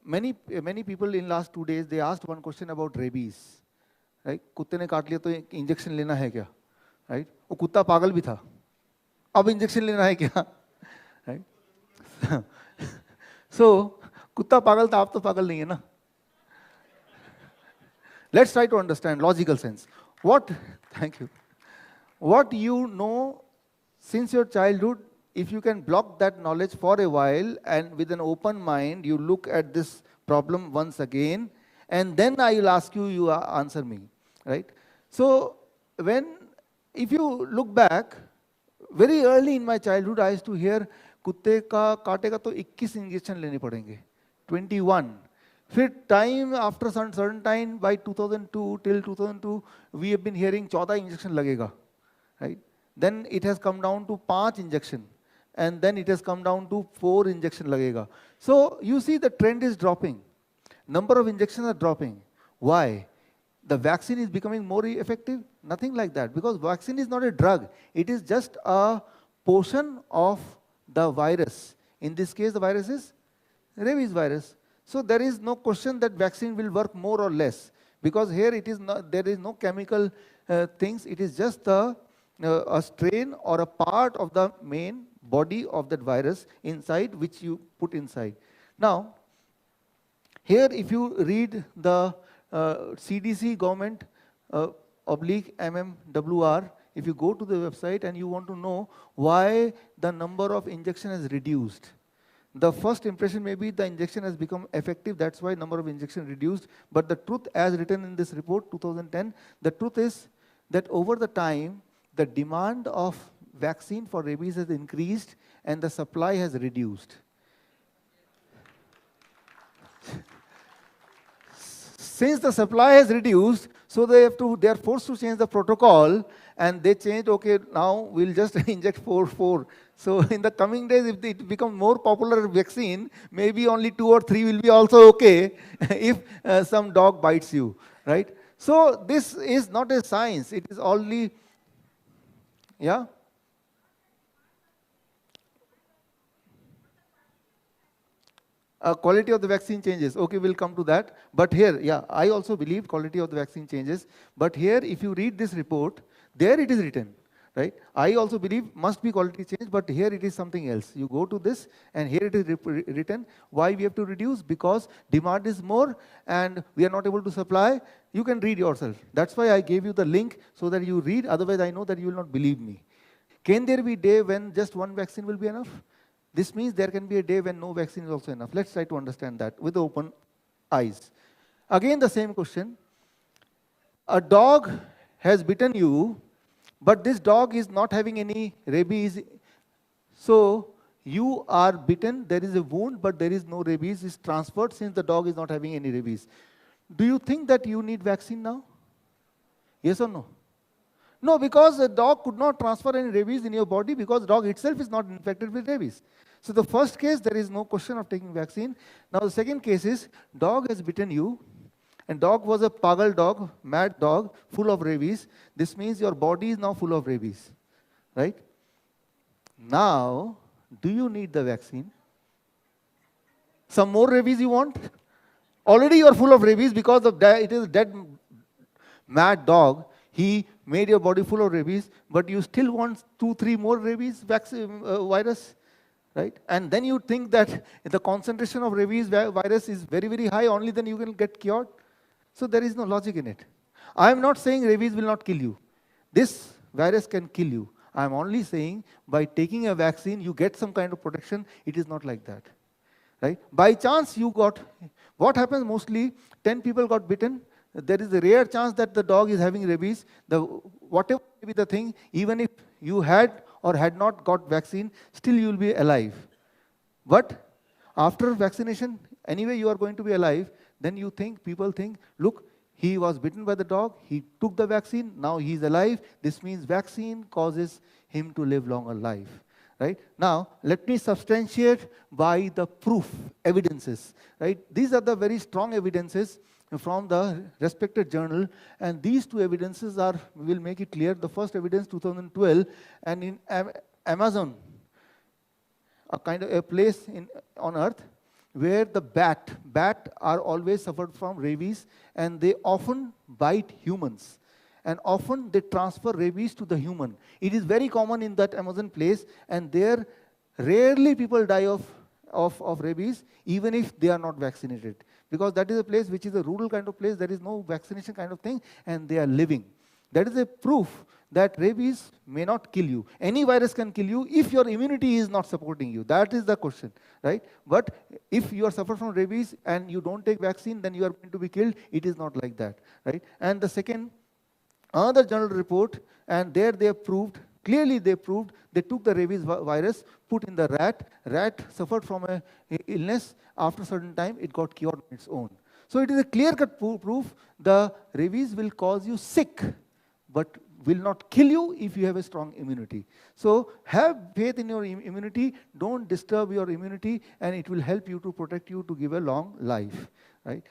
many people in last 2 days, they asked one question about rabies. Right? कुत्ते ने काट लिया तो इंजेक्शन लेना है क्या? Right? वो कुत्ता पागल भी था. अब इंजेक्शन लेना है क्या? Right? So, कुत्ता पागल था, आप तो पागल नहीं है ना? Let's try to understand logical sense. Thank you. What you know since your childhood, if you can block that knowledge for a while and with an open mind, you look at this problem once again, and then I will ask you, you answer me, right? So, if you look back, very early in my childhood, I used to hear, कुत्ते का काटेगा तो 21 injection लेने पड़ेंगे, 21. फिर time after certain time by 2002 till 2002 we have been hearing 14 injection लगेगा, right? Then it has come down to 5 injection and then it has come down to 4 injection लगेगा. So you see the trend is dropping, number of injections are dropping. Why? The vaccine is becoming more effective? Nothing like that, because vaccine is not a drug. It is just a portion of the virus. In this case, the virus is rabies virus. So there is no question that vaccine will work more or less, because here it is not, there is no chemical things. It is just a strain or a part of the main body of that virus inside, which you put inside. Now, here if you read the CDC government oblique MMWR, if you go to the website and you want to know why the number of injection has reduced, the first impression may be the injection has become effective, that's why number of injection reduced. But the truth, as written in this report 2010, the truth is that over the time, the demand of vaccine for rabies has increased and the supply has reduced. Since the supply has reduced, so they are forced to change the protocol, and they changed, okay, now we'll just inject 4. So in the coming days, if it becomes more popular vaccine, maybe only 2 or 3 will be also okay if some dog bites you, right? So this is not a science, it is only, yeah? Quality of the vaccine changes. Okay, we'll come to that. But here, yeah, I also believe quality of the vaccine changes. But here, if you read this report, there it is written, right? I also believe must be quality change, but here it is something else. You go to this, and here it is written why we have to reduce, because demand is more and we are not able to supply. You can read yourself. That's why I gave you the link so that you read. Otherwise, I know that you will not believe me. Can there be a day when just one vaccine will be enough? This means there can be a day when no vaccine is also enough. Let's try to understand that with open eyes. Again, the same question. A dog has bitten you, but this dog is not having any rabies. So you are bitten, there is a wound, but there is no rabies. It's transferred since the dog is not having any rabies. Do you think that you need vaccine now? Yes or no? No, because the dog could not transfer any rabies in your body, because dog itself is not infected with rabies. So the first case, there is no question of taking vaccine. Now the second case is, dog has bitten you, and dog was a pagal dog, mad dog, full of rabies. This means your body is now full of rabies, right? Now, do you need the vaccine? Some more rabies you want? Already you are full of rabies because of it is a dead mad dog. He made your body full of rabies, but you still want 2-3 more rabies vaccine, virus, right? And then you think that the concentration of rabies virus is very, very high, only then you can get cured. So there is no logic in it. I am not saying rabies will not kill you. This virus can kill you. I am only saying by taking a vaccine, you get some kind of protection. It is not like that, right? By chance you got, what happens mostly, 10 people got bitten. There is a rare chance that the dog is having rabies. Whatever may be the thing, even if you had or had not got vaccine, still you will be alive. But after vaccination, anyway you are going to be alive. Then you think, people think, look, he was bitten by the dog, he took the vaccine, now he is alive. This means vaccine causes him to live longer life. Right? Now, let me substantiate by the proof, evidences. Right? These are the very strong evidences from the respected journal, and these two evidences will make it clear. The first evidence, 2012, and in Amazon, a kind of a place on earth, where the bat are always suffered from rabies, and they often bite humans. And often they transfer rabies to the human. It is very common in that Amazon place, and there rarely people die of rabies, even if they are not vaccinated. Because that is a place which is a rural kind of place, there is no vaccination kind of thing, and they are living. That is a proof that rabies may not kill you. Any virus can kill you if your immunity is not supporting you. That is the question, right? But if you are suffering from rabies and you don't take vaccine, then you are going to be killed. It is not like that, right? And the second, another journal report, and there they proved, clearly they proved, they took the rabies virus, put in the rat suffered from a illness, after a certain time it got cured on its own. So it is a clear-cut proof the rabies will cause you sick, but will not kill you if you have a strong immunity. So have faith in your immunity, don't disturb your immunity, and it will help you to protect you to give a long life, right?